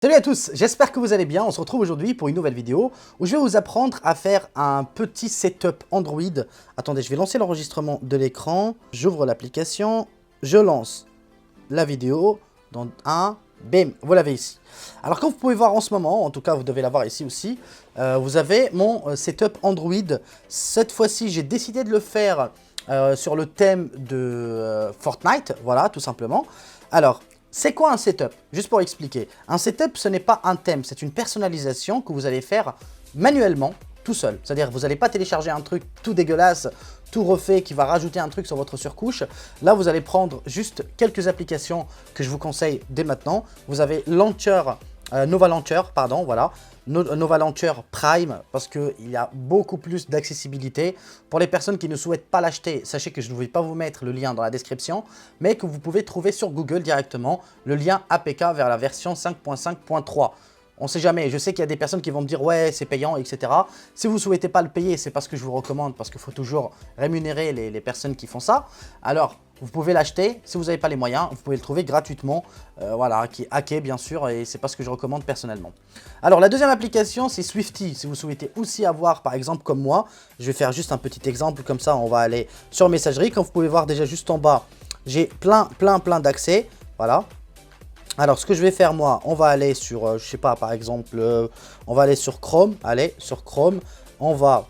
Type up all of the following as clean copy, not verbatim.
Salut à tous, j'espère que vous allez bien. On se retrouve aujourd'hui pour une nouvelle vidéo où je vais vous apprendre à faire un petit setup Android. Attendez, je vais lancer l'enregistrement de l'écran. J'ouvre l'application, je lance la vidéo dans un... Bim, vous l'avez ici. Alors comme vous pouvez voir en ce moment, en tout cas vous devez l'avoir ici aussi, vous avez mon setup Android. Cette fois-ci, j'ai décidé de le faire sur le thème de Fortnite, voilà, tout simplement. Alors, c'est quoi un setup? Juste pour expliquer. Un setup, ce n'est pas un thème, c'est une personnalisation que vous allez faire manuellement, tout seul. C'est-à-dire que vous n'allez pas télécharger un truc tout dégueulasse, tout refait, qui va rajouter un truc sur votre surcouche. Là, vous allez prendre juste quelques applications que je vous conseille dès maintenant. Vous avez Launcher, Nova Launcher, pardon, voilà. Nova Launcher Prime, parce qu'il y a beaucoup plus d'accessibilité. Pour les personnes qui ne souhaitent pas l'acheter, sachez que je ne vais pas vous mettre le lien dans la description, mais que vous pouvez trouver sur Google directement le lien APK vers la version 5.5.3. On ne sait jamais, je sais qu'il y a des personnes qui vont me dire « ouais, c'est payant, etc. » Si vous ne souhaitez pas le payer, c'est parce que je vous recommande, parce qu'il faut toujours rémunérer les personnes qui font ça. Alors, vous pouvez l'acheter, si vous n'avez pas les moyens, vous pouvez le trouver gratuitement, voilà, qui est hacké bien sûr, et c'est pas ce que je recommande personnellement. Alors, la deuxième application, c'est Swifty. Si vous souhaitez aussi avoir, par exemple, comme moi, je vais faire juste un petit exemple, comme ça, on va aller sur Messagerie. Comme vous pouvez voir déjà juste en bas, j'ai plein d'accès, voilà. Alors, ce que je vais faire, moi, on va aller sur, je sais pas, par exemple, on va aller sur Chrome. Allez, sur Chrome, on va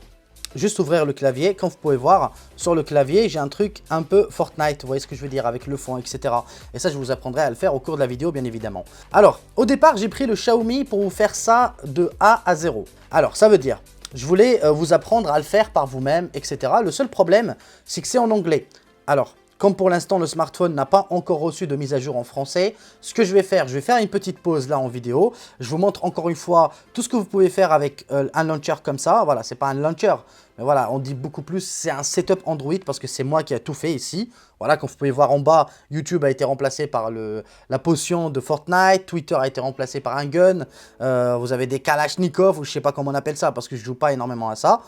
juste ouvrir le clavier. Comme vous pouvez voir, sur le clavier, j'ai un truc un peu Fortnite. Vous voyez ce que je veux dire, avec le fond, etc. Et ça, je vous apprendrai à le faire au cours de la vidéo, bien évidemment. Alors, au départ, j'ai pris le Xiaomi pour vous faire ça de A à 0. Alors, ça veut dire, je voulais vous apprendre à le faire par vous-même, etc. Le seul problème, c'est que c'est en anglais. Alors, comme pour l'instant, le smartphone n'a pas encore reçu de mise à jour en français, ce que je vais faire une petite pause là en vidéo. Je vous montre encore une fois tout ce que vous pouvez faire avec un launcher comme ça. Voilà, c'est pas un launcher, mais voilà, on dit beaucoup plus, c'est un setup Android parce que c'est moi qui ai tout fait ici. Voilà, comme vous pouvez voir en bas, YouTube a été remplacé par la potion de Fortnite, Twitter a été remplacé par un gun, vous avez des Kalachnikov, ou je sais pas comment on appelle ça, parce que je joue pas énormément à ça,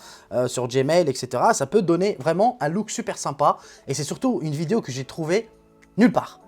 sur Gmail, etc. Ça peut donner vraiment un look super sympa, et c'est surtout une vidéo que j'ai trouvée nulle part.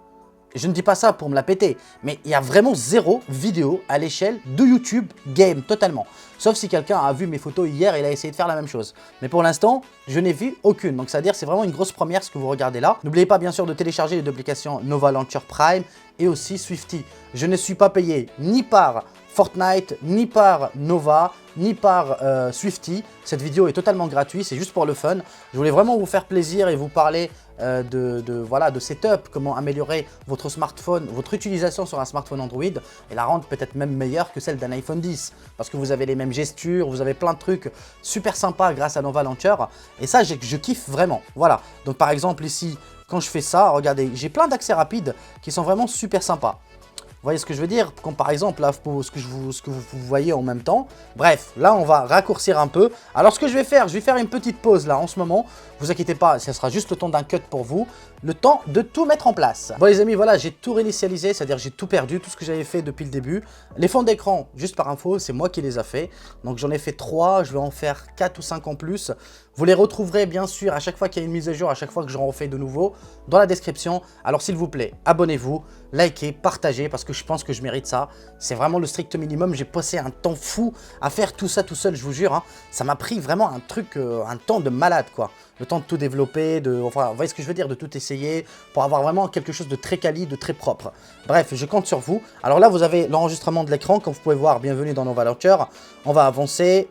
Je ne dis pas ça pour me la péter, mais il y a vraiment zéro vidéo à l'échelle de YouTube game, totalement. Sauf si quelqu'un a vu mes photos hier et il a essayé de faire la même chose. Mais pour l'instant, je n'ai vu aucune. Donc, c'est-à-dire c'est vraiment une grosse première ce que vous regardez là. N'oubliez pas bien sûr de télécharger les deux applications Nova Launcher Prime et aussi Swifty. Je ne suis pas payé ni par Fortnite, ni par Nova, ni par Swifty. Cette vidéo est totalement gratuite, c'est juste pour le fun. Je voulais vraiment vous faire plaisir et vous parler de setup, comment améliorer votre smartphone, votre utilisation sur un smartphone Android et la rendre peut-être même meilleure que celle d'un iPhone 10. Parce que vous avez les mêmes gestures, vous avez plein de trucs super sympas grâce à Nova Launcher. Et ça, je kiffe vraiment. Voilà. Donc par exemple ici, quand je fais ça, regardez, j'ai plein d'accès rapides qui sont vraiment super sympas. Vous voyez ce que je veux dire? Comme par exemple, là, ce que vous voyez en même temps. Bref, là, on va raccourcir un peu. Alors, ce que je vais faire une petite pause là en ce moment. Vous inquiétez pas, ça sera juste le temps d'un cut pour vous. Le temps de tout mettre en place. Bon, les amis, voilà, j'ai tout réinitialisé, c'est-à-dire j'ai tout perdu, tout ce que j'avais fait depuis le début. Les fonds d'écran, juste par info, c'est moi qui les a fait. Donc, j'en ai fait 3, je vais en faire 4 ou 5 en plus. Vous les retrouverez bien sûr à chaque fois qu'il y a une mise à jour, à chaque fois que j'en refais de nouveau dans la description. Alors s'il vous plaît, abonnez-vous, likez, partagez parce que je pense que je mérite ça. C'est vraiment le strict minimum. J'ai passé un temps fou à faire tout ça tout seul, je vous jure. Hein. Ça m'a pris vraiment un truc, un temps de malade quoi. Le temps de tout développer, enfin, vous voyez ce que je veux dire, de tout essayer pour avoir vraiment quelque chose de très quali, de très propre. Bref, je compte sur vous. Alors là, vous avez l'enregistrement de l'écran, comme vous pouvez voir, bienvenue dans Nova Launcher. On va avancer.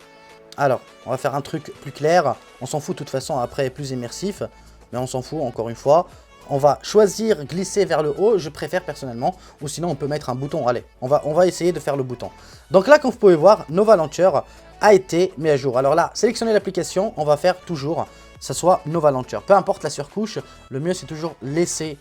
Alors, on va faire un truc plus clair. On s'en fout de toute façon, après plus immersif. Mais on s'en fout, encore une fois. On va choisir glisser vers le haut, je préfère personnellement. Ou sinon, on peut mettre un bouton. Allez, on va essayer de faire le bouton. Donc là, comme vous pouvez voir, Nova Launcher a été mis à jour. Alors là, sélectionnez l'application. On va faire toujours que ça soit Nova Launcher. Peu importe la surcouche, le mieux, c'est toujours laisser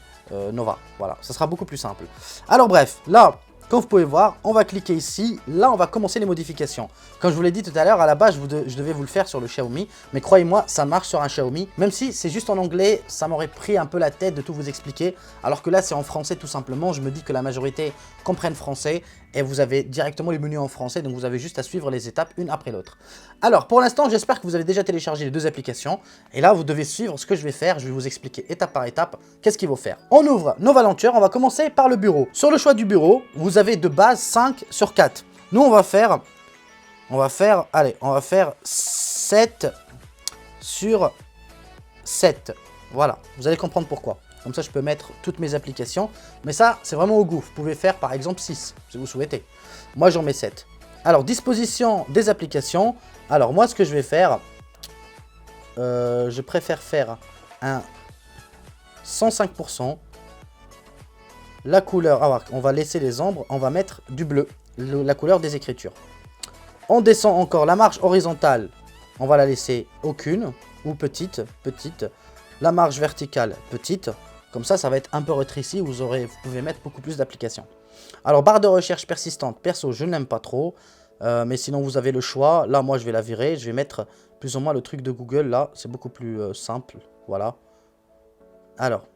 Nova. Voilà, ça sera beaucoup plus simple. Alors bref, là... Comme vous pouvez voir, on va cliquer ici. Là, on va commencer les modifications. Comme je vous l'ai dit tout à l'heure, à la base, je devais vous le faire sur le Xiaomi. Mais croyez-moi, ça marche sur un Xiaomi. Même si c'est juste en anglais, ça m'aurait pris un peu la tête de tout vous expliquer. Alors que là, c'est en français tout simplement. Je me dis que la majorité comprennent français. et vous avez directement les menus en français, donc vous avez juste à suivre les étapes une après l'autre. Alors pour l'instant, j'espère que vous avez déjà téléchargé les deux applications, et là vous devez suivre ce que je vais faire, je vais vous expliquer étape par étape qu'est-ce qu'il faut faire. On ouvre Nova Launcher, on va commencer par le bureau. Sur le choix du bureau, vous avez de base 5 sur 4. Nous on va faire 7 sur 7. Voilà, vous allez comprendre pourquoi. Comme ça, je peux mettre toutes mes applications. Mais ça, c'est vraiment au goût. Vous pouvez faire, par exemple, 6, si vous souhaitez. Moi, j'en mets 7. Alors, disposition des applications. Alors, moi, ce que je vais faire, je préfère faire un 105%. La couleur, alors, on va laisser les ombres. On va mettre du bleu, la couleur des écritures. On descend encore la marge horizontale. On va la laisser aucune ou petite. La marge verticale, petite. Comme ça, ça va être un peu rétréci. Vous pouvez mettre beaucoup plus d'applications. Alors, barre de recherche persistante. Perso, je n'aime pas trop. Mais sinon, vous avez le choix. Là, moi, je vais la virer. Je vais mettre plus ou moins le truc de Google. Là, c'est beaucoup plus simple. Voilà. Alors,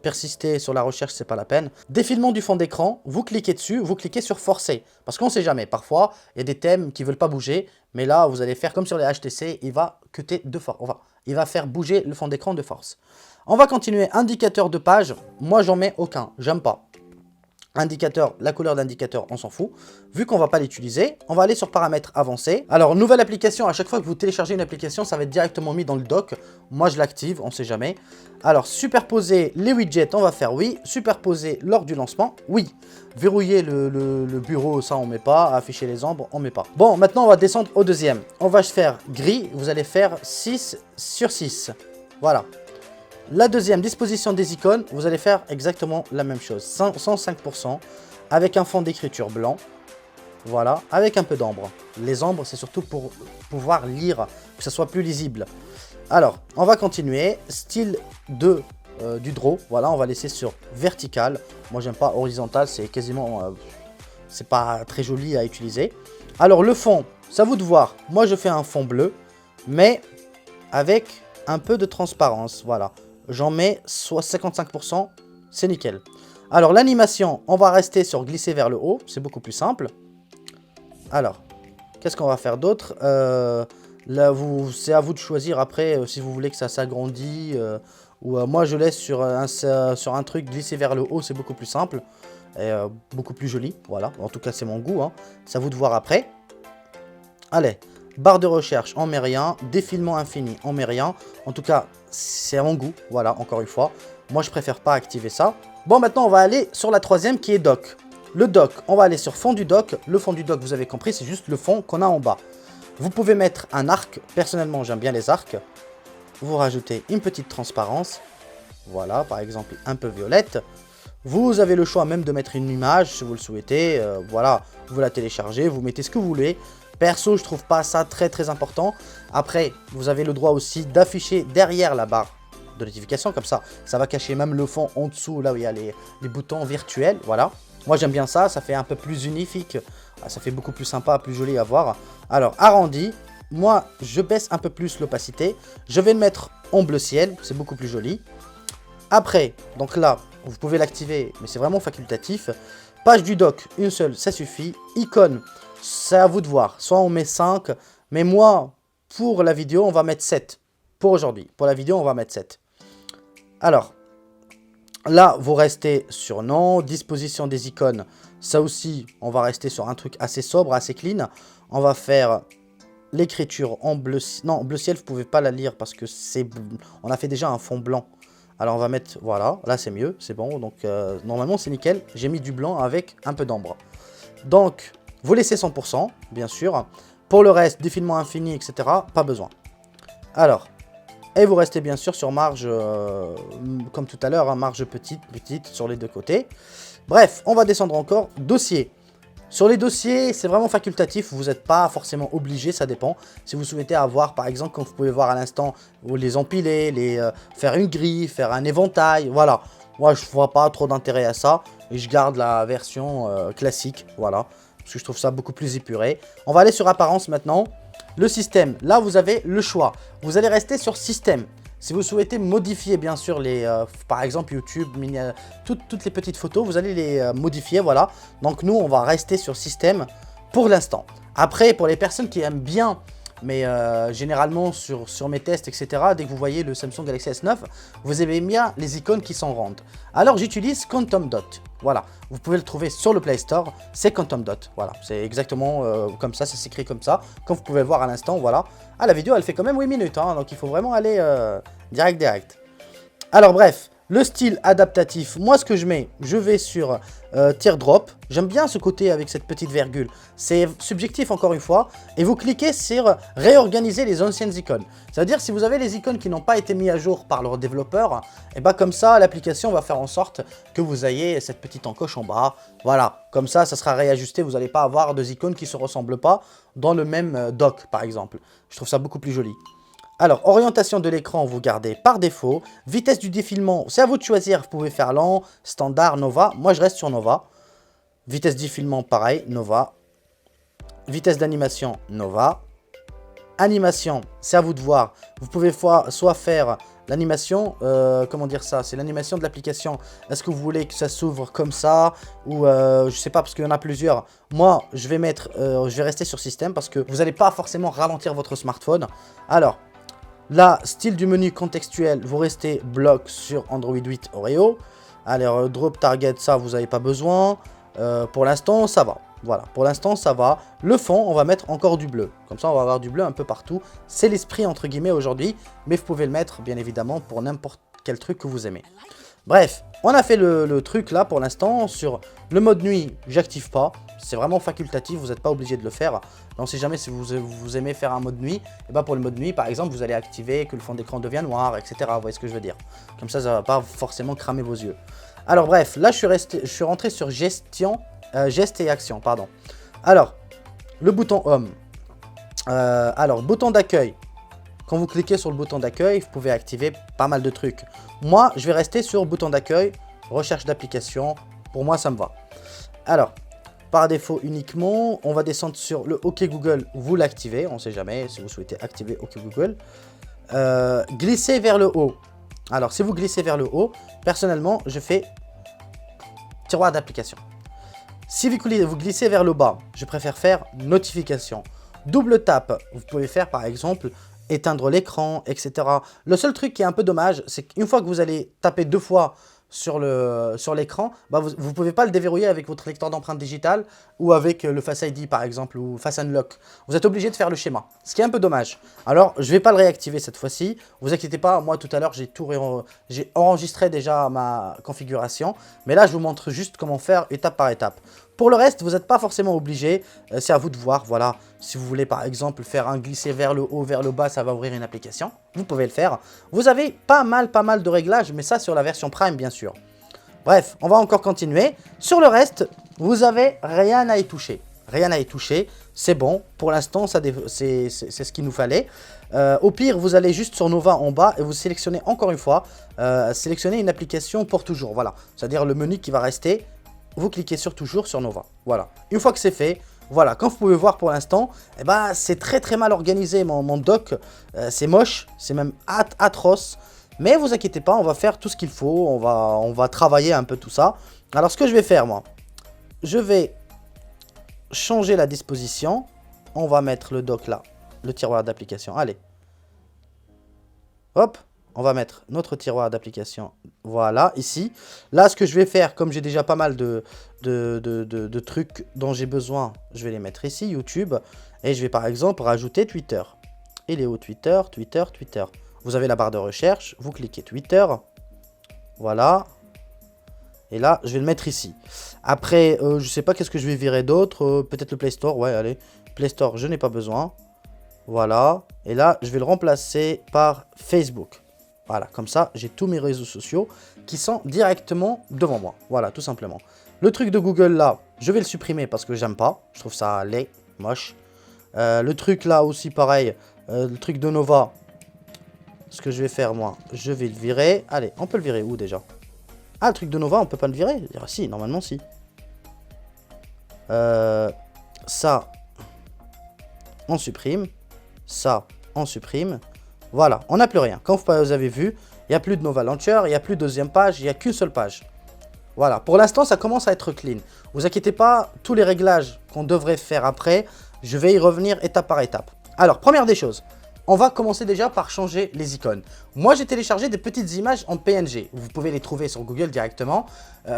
persister sur la recherche, c'est pas la peine. Défilement du fond d'écran. Vous cliquez dessus. Vous cliquez sur forcer. Parce qu'on ne sait jamais. Parfois, il y a des thèmes qui ne veulent pas bouger. Mais là, vous allez faire comme sur les HTC. Il va cutter de force. Il va faire bouger le fond d'écran de force. On va continuer. Indicateur de page. Moi, j'en mets aucun. J'aime pas. Indicateur, la couleur d'indicateur, on s'en fout. Vu qu'on va pas l'utiliser, on va aller sur paramètres avancés. Alors, nouvelle application. À chaque fois que vous téléchargez une application, ça va être directement mis dans le dock. Moi, je l'active. On sait jamais. Alors, superposer les widgets, on va faire oui. Superposer lors du lancement, oui. Verrouiller le bureau, ça, on met pas. Afficher les ombres, on met pas. Bon, maintenant, on va descendre au deuxième. On va faire gris. Vous allez faire 6 sur 6. Voilà. La deuxième, disposition des icônes, vous allez faire exactement la même chose. 105% avec un fond d'écriture blanc. Voilà, avec un peu d'ombre. Les ombres, c'est surtout pour pouvoir lire, que ça soit plus lisible. Alors, on va continuer. Style du draw, voilà, on va laisser sur vertical. Moi, j'aime pas horizontal, c'est quasiment... c'est pas très joli à utiliser. Alors, le fond, c'est à vous de voir. Moi, je fais un fond bleu, mais avec un peu de transparence, voilà. J'en mets soit 55%, c'est nickel. Alors, l'animation, on va rester sur glisser vers le haut. C'est beaucoup plus simple. Alors, qu'est-ce qu'on va faire d'autre là, c'est à vous de choisir après si vous voulez que ça s'agrandit. Moi, je laisse sur un truc glisser vers le haut. C'est beaucoup plus simple. Et beaucoup plus joli. Voilà, en tout cas, c'est mon goût. Hein. C'est à vous de voir après. Allez. Barre de recherche, on met rien. Défilement infini, on met rien. En tout cas, c'est à mon goût. Voilà, encore une fois. Moi, je préfère pas activer ça. Bon, maintenant, on va aller sur la troisième qui est dock. Le dock, on va aller sur fond du dock. Le fond du dock, vous avez compris, c'est juste le fond qu'on a en bas. Vous pouvez mettre un arc. Personnellement, j'aime bien les arcs. Vous rajoutez une petite transparence. Voilà, par exemple, un peu violette. Vous avez le choix même de mettre une image si vous le souhaitez. Voilà, vous la téléchargez, vous mettez ce que vous voulez. Perso, je trouve pas ça très important. Après, vous avez le droit aussi d'afficher derrière la barre de notification. Comme ça, ça va cacher même le fond en dessous, là où il y a les boutons virtuels. Voilà. Moi, j'aime bien ça. Ça fait un peu plus unifique. Ça fait beaucoup plus sympa, plus joli à voir. Alors, arrondi. Moi, je baisse un peu plus l'opacité. Je vais le mettre en bleu ciel. C'est beaucoup plus joli. Après, donc là, vous pouvez l'activer, mais c'est vraiment facultatif. Page du dock, une seule, ça suffit. Icône. C'est à vous de voir. Soit on met 5. Mais moi, pour la vidéo, on va mettre 7. Pour aujourd'hui. Pour la vidéo, on va mettre 7. Alors, là, vous restez sur non. Disposition des icônes. Ça aussi, on va rester sur un truc assez sobre, assez clean. On va faire l'écriture en bleu. Non, bleu ciel, vous ne pouvez pas la lire parce que c'est... On a fait déjà un fond blanc. Alors, on va mettre... Voilà, là, c'est mieux. C'est bon. Donc, normalement, c'est nickel. J'ai mis du blanc avec un peu d'ombre. Donc... Vous laissez 100%, bien sûr. Pour le reste, défilement infini, etc., pas besoin. Alors, et vous restez bien sûr sur marge, comme tout à l'heure, hein, marge petite sur les deux côtés. Bref, on va descendre encore. Dossier. Sur les dossiers, c'est vraiment facultatif. Vous n'êtes pas forcément obligé, ça dépend. Si vous souhaitez avoir, par exemple, comme vous pouvez voir à l'instant, les empiler, faire une grille, faire un éventail, voilà. Moi, je ne vois pas trop d'intérêt à ça. Et je garde la version classique, voilà. Parce que je trouve ça beaucoup plus épuré. On va aller sur apparence maintenant. Le système, là vous avez le choix. Vous allez rester sur système. Si vous souhaitez modifier bien sûr par exemple YouTube, toutes les petites photos, vous allez les modifier, voilà. Donc nous, on va rester sur système pour l'instant. Après, pour les personnes qui aiment bien, mais généralement sur mes tests, etc., dès que vous voyez le Samsung Galaxy S9, vous aimez bien les icônes qui s'en rendent. Alors j'utilise Quantum Dot. Voilà, vous pouvez le trouver sur le Play Store, c'est Quantum Dot. Voilà, c'est exactement comme ça, ça s'écrit comme ça. Comme vous pouvez le voir à l'instant, voilà. Ah, la vidéo, elle fait quand même 8 minutes, hein, donc il faut vraiment aller direct. Alors bref, le style adaptatif, moi ce que je mets, je vais sur Teardrop. J'aime bien ce côté avec cette petite virgule. C'est subjectif encore une fois. Et vous cliquez sur réorganiser les anciennes icônes. C'est-à-dire si vous avez les icônes qui n'ont pas été mises à jour par leurs développeurs, et bah comme ça l'application va faire en sorte que vous ayez cette petite encoche en bas. Voilà, comme ça sera réajusté. Vous n'allez pas avoir deux icônes qui ne se ressemblent pas dans le même dock par exemple. Je trouve ça beaucoup plus joli. Alors, orientation de l'écran, vous gardez par défaut. Vitesse du défilement, c'est à vous de choisir. Vous pouvez faire lent, standard, Nova. Moi, je reste sur Nova. Vitesse de défilement, pareil, Nova. Vitesse d'animation, Nova. Animation, c'est à vous de voir. Vous pouvez soit faire l'animation, comment dire ça, c'est l'animation de l'application. Est-ce que vous voulez que ça s'ouvre comme ça ou je sais pas parce qu'il y en a plusieurs. Moi, je vais rester sur système parce que vous n'allez pas forcément ralentir votre smartphone. Alors, là, style du menu contextuel, vous restez bloc sur Android 8 Oreo. Alors, drop target, ça, vous n'avez pas besoin. Pour l'instant, ça va. Voilà, pour l'instant, ça va. Le fond, on va mettre encore du bleu. Comme ça, on va avoir du bleu un peu partout. C'est l'esprit, entre guillemets, aujourd'hui. Mais vous pouvez le mettre, bien évidemment, pour n'importe quel truc que vous aimez. Bref, on a fait le truc là pour l'instant. Sur le mode nuit, j'active pas. C'est vraiment facultatif, vous n'êtes pas obligé de le faire. Donc si jamais vous aimez faire un mode nuit, et ben pour le mode nuit par exemple, vous allez activer que le fond d'écran devient noir, etc. Vous voyez ce que je veux dire. Comme ça ne va pas forcément cramer vos yeux. Alors bref, là je suis rentré sur gestes et actions, pardon. Alors, le bouton Home. Alors, bouton d'accueil. Quand vous cliquez sur le bouton d'accueil, vous pouvez activer pas mal de trucs. Moi, je vais rester sur bouton d'accueil, recherche d'application. Pour moi, ça me va. Alors, par défaut uniquement, on va descendre sur le OK Google. Vous l'activez, on ne sait jamais si vous souhaitez activer OK Google. Glisser vers le haut. Alors, si vous glissez vers le haut, personnellement, je fais tiroir d'application. Si vous glissez vers le bas, je préfère faire notification. Double tap, vous pouvez faire par exemple éteindre l'écran, etc. Le seul truc qui est un peu dommage, c'est qu'une fois que vous allez taper 2 fois sur l'écran, bah vous ne pouvez pas le déverrouiller avec votre lecteur d'empreintes digitales ou avec le Face ID par exemple ou Face Unlock. Vous êtes obligé de faire le schéma, ce qui est un peu dommage. Alors, je ne vais pas le réactiver cette fois-ci. Vous inquiétez pas, moi tout à l'heure, j'ai enregistré déjà ma configuration. Mais là, je vous montre juste comment faire étape par étape. Pour le reste, vous n'êtes pas forcément obligé, c'est à vous de voir, voilà. Si vous voulez par exemple faire un glisser vers le haut, vers le bas, ça va ouvrir une application. Vous pouvez le faire. Vous avez pas mal de réglages, mais ça sur la version Prime bien sûr. Bref, on va encore continuer. Sur le reste, vous avez rien à y toucher. Rien à y toucher, c'est bon. Pour l'instant, c'est ce qu'il nous fallait. Au pire, vous allez juste sur Nova en bas et vous sélectionnez encore une fois, sélectionnez une application pour toujours, voilà. C'est-à-dire le menu qui va rester. Vous cliquez sur toujours sur Nova. Voilà. Une fois que c'est fait, voilà. Comme vous pouvez voir pour l'instant, eh ben, c'est très mal organisé. Mon dock, c'est moche. C'est même atroce. Mais vous inquiétez pas, on va faire tout ce qu'il faut. On va travailler un peu tout ça. Alors, ce que je vais faire, moi, je vais changer la disposition. On va mettre le dock là. Le tiroir d'application. Allez. Hop. On va mettre notre tiroir d'application, voilà, ici. Là, ce que je vais faire, comme j'ai déjà pas mal de trucs dont j'ai besoin, je vais les mettre ici, YouTube. Et je vais par exemple rajouter Twitter. Il est où Twitter, Twitter. Vous avez la barre de recherche, vous cliquez Twitter. Voilà. Et là, je vais le mettre ici. Après, je sais pas qu'est-ce que je vais virer d'autre. Peut-être le Play Store, ouais, allez. Play Store, je n'ai pas besoin. Voilà. Et là, je vais le remplacer par Facebook. Voilà, comme ça, j'ai tous mes réseaux sociaux qui sont directement devant moi. Voilà, tout simplement. Le truc de Google, là, je vais le supprimer parce que j'aime pas. Je trouve ça laid, moche. Le truc, là, aussi, pareil. Le truc de Nova. Ce que je vais faire, moi, je vais le virer. Allez, on peut le virer où, déjà? Ah, le truc de Nova, on peut pas le virer? Ah, si, normalement, si. Ça, on supprime. Ça, on supprime. Voilà, on n'a plus rien. Comme vous avez vu, il n'y a plus de Nova Launcher, il n'y a plus de deuxième page, il n'y a qu'une seule page. Voilà, pour l'instant, ça commence à être clean. Vous inquiétez pas, tous les réglages qu'on devrait faire après, je vais y revenir étape par étape. Alors, première des choses, on va commencer déjà par changer les icônes. Moi, j'ai téléchargé des petites images en PNG. Vous pouvez les trouver sur Google directement.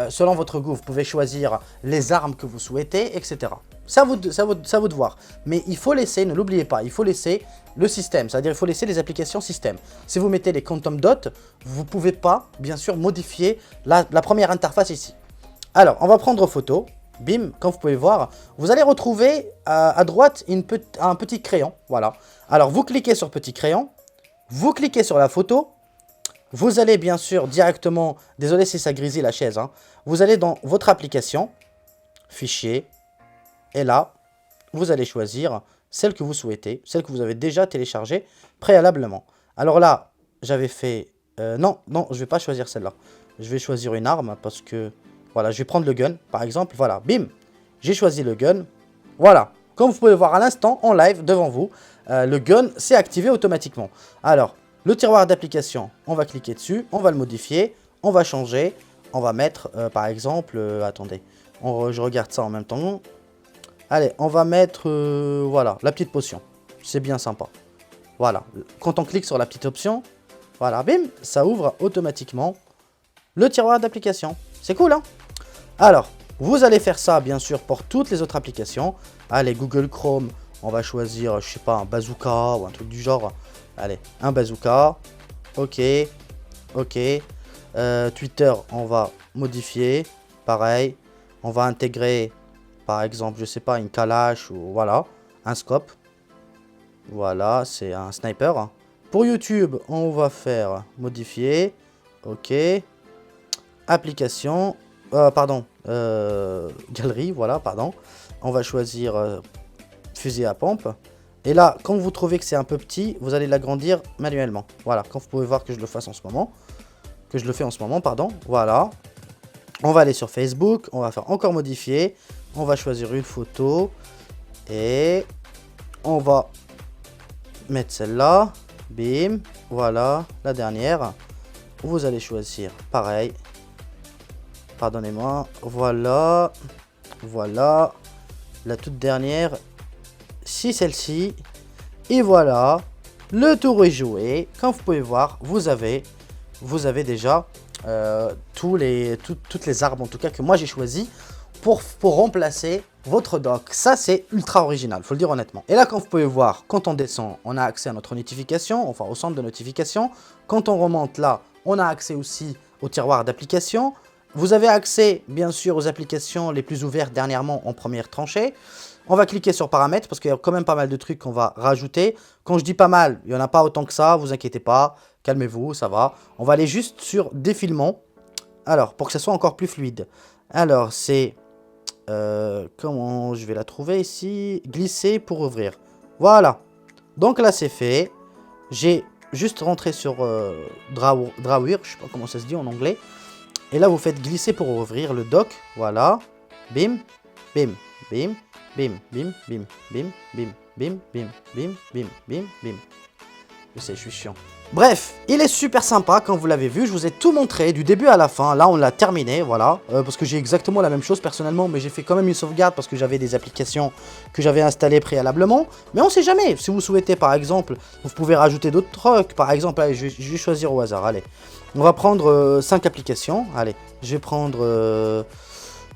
Selon votre goût, vous pouvez choisir les armes que vous souhaitez, etc. Ça vous de voir. Mais il faut laisser, ne l'oubliez pas, il faut laisser le système. C'est-à-dire il faut laisser les applications système. Si vous mettez les Quantum Dot, vous ne pouvez pas, bien sûr, modifier la première interface ici. Alors, on va prendre photo. Bim, comme vous pouvez voir, vous allez retrouver à droite un petit crayon. Voilà. Alors, vous cliquez sur petit crayon. Vous cliquez sur la photo. Vous allez bien sûr directement, désolé si ça grésille la chaise, hein, vous allez dans votre application, fichier, et là, vous allez choisir celle que vous souhaitez, celle que vous avez déjà téléchargée préalablement. Alors là, j'avais fait... non, je ne vais pas choisir celle-là. Je vais choisir une arme parce que... Voilà, je vais prendre le gun, par exemple. Voilà, bim, j'ai choisi le gun. Voilà, comme vous pouvez voir à l'instant, en live, devant vous, le gun s'est activé automatiquement. Alors, le tiroir d'application, on va cliquer dessus, on va le modifier, on va changer, on va mettre, par exemple, attendez, je regarde ça en même temps. Allez, on va mettre, voilà, la petite potion. C'est bien sympa. Voilà, quand on clique sur la petite option, voilà, bim, ça ouvre automatiquement le tiroir d'application. C'est cool, hein? Alors, vous allez faire ça, bien sûr, pour toutes les autres applications. Allez, Google Chrome, on va choisir, je sais pas, un bazooka ou un truc du genre. Allez, un bazooka. Ok. Ok. Twitter, on va modifier. Pareil. On va intégrer, par exemple, je sais pas, une Kalash ou voilà, un scope. Voilà, c'est un sniper. Pour YouTube, on va faire modifier. Ok. Application. Galerie, voilà, pardon. On va choisir fusil à pompe. Et là, quand vous trouvez que c'est un peu petit, vous allez l'agrandir manuellement. Voilà, quand vous pouvez voir que je le fais en ce moment, pardon. Voilà. On va aller sur Facebook, on va faire encore modifier. On va choisir une photo. Et on va mettre celle-là. Bim. Voilà, la dernière. Vous allez choisir pareil. Pardonnez-moi. Voilà. Voilà. La toute dernière. Si celle-ci. Et voilà. Le tour est joué. Comme vous pouvez voir, vous avez déjà toutes les armes, en tout cas, que moi j'ai choisi pour remplacer votre dock. Ça, c'est ultra original, faut le dire honnêtement. Et là, comme vous pouvez voir, quand on descend, on a accès à notre notification, enfin au centre de notification. Quand on remonte là, on a accès aussi au tiroir d'application. Vous avez accès, bien sûr, aux applications les plus ouvertes dernièrement en première tranchée. On va cliquer sur paramètres parce qu'il y a quand même pas mal de trucs qu'on va rajouter. Quand je dis pas mal, il n'y en a pas autant que ça, vous inquiétez pas. Calmez-vous, ça va. On va aller juste sur défilement. Alors, pour que ça soit encore plus fluide. Alors, c'est... comment je vais la trouver ici? Glisser pour ouvrir. Voilà. Donc là, c'est fait. J'ai juste rentré sur Drawer, je sais pas comment ça se dit en anglais. Et là, vous faites glisser pour ouvrir le dock. Voilà. Bim, bim, bim, bim, bim, bim, bim, bim, bim, bim, bim, bim, bim, bim. Je sais, je suis chiant. Bref, il est super sympa, comme vous l'avez vu. Je vous ai tout montré du début à la fin. Là, on l'a terminé, voilà. Parce que j'ai exactement la même chose personnellement. Mais j'ai fait quand même une sauvegarde parce que j'avais des applications que j'avais installées préalablement. Mais on sait jamais. Si vous souhaitez, par exemple, vous pouvez rajouter d'autres trucs. Par exemple, allez, je vais choisir au hasard. Allez, on va prendre 5 applications. Allez, je vais prendre...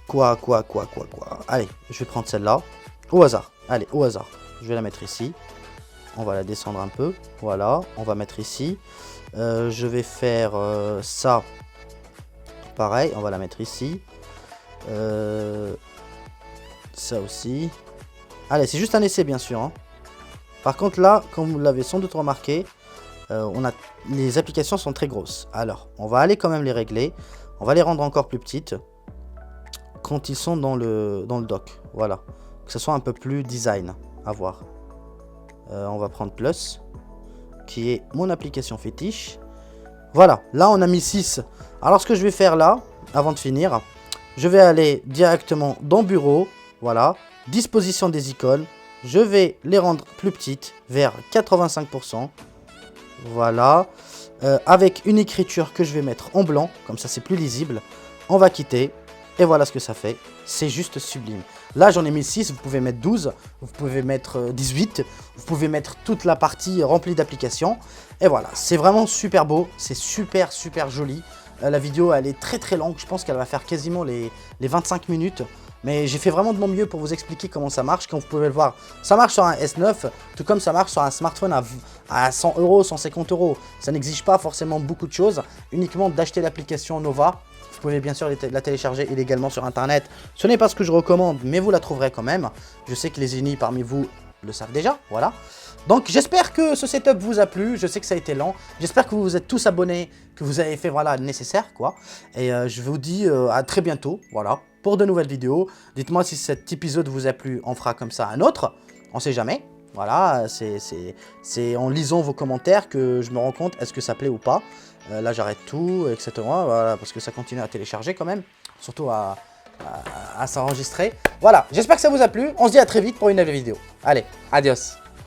Quoi. Allez, je vais prendre celle-là. Au hasard. Allez, au hasard. Je vais la mettre ici. On va la descendre un peu. Voilà, on va mettre ici. Je vais faire ça. Pareil, on va la mettre ici. Ça aussi. Allez, c'est juste un essai, bien sûr. Hein. Par contre, là, comme vous l'avez sans doute remarqué, les applications sont très grosses. Alors, on va aller quand même les régler. On va les rendre encore plus petites. Quand ils sont dans le dock. Voilà. Que ce soit un peu plus design. À voir. On va prendre Plus, qui est mon application fétiche. Voilà, là on a mis 6. Alors ce que je vais faire là, avant de finir, je vais aller directement dans Bureau. Voilà, disposition des icônes. Je vais les rendre plus petites, vers 85%. Voilà. Avec une écriture que je vais mettre en blanc, comme ça c'est plus lisible. On va quitter. Et voilà ce que ça fait. C'est juste sublime. Là, j'en ai mis 6, vous pouvez mettre 12, vous pouvez mettre 18, vous pouvez mettre toute la partie remplie d'applications. Et voilà, c'est vraiment super beau, c'est super super joli. La vidéo, elle est très très longue, je pense qu'elle va faire quasiment les 25 minutes. Mais j'ai fait vraiment de mon mieux pour vous expliquer comment ça marche. Comme vous pouvez le voir, ça marche sur un S9, tout comme ça marche sur un smartphone à 100 euros, 150 euros. Ça n'exige pas forcément beaucoup de choses, uniquement d'acheter l'application Nova. Vous pouvez bien sûr la télécharger illégalement sur internet. Ce n'est pas ce que je recommande, mais vous la trouverez quand même. Je sais que les génies parmi vous le savent déjà, voilà. Donc j'espère que ce setup vous a plu, je sais que ça a été lent. J'espère que vous vous êtes tous abonnés, que vous avez fait voilà, le nécessaire, quoi. Et je vous dis à très bientôt, voilà, pour de nouvelles vidéos. Dites-moi si cet épisode vous a plu, on fera comme ça un autre, on sait jamais. Voilà, c'est en lisant vos commentaires que je me rends compte est-ce que ça plaît ou pas. Là j'arrête tout, etc. Voilà, parce que ça continue à télécharger quand même, surtout à s'enregistrer. Voilà, j'espère que ça vous a plu. On se dit à très vite pour une nouvelle vidéo. Allez, adios.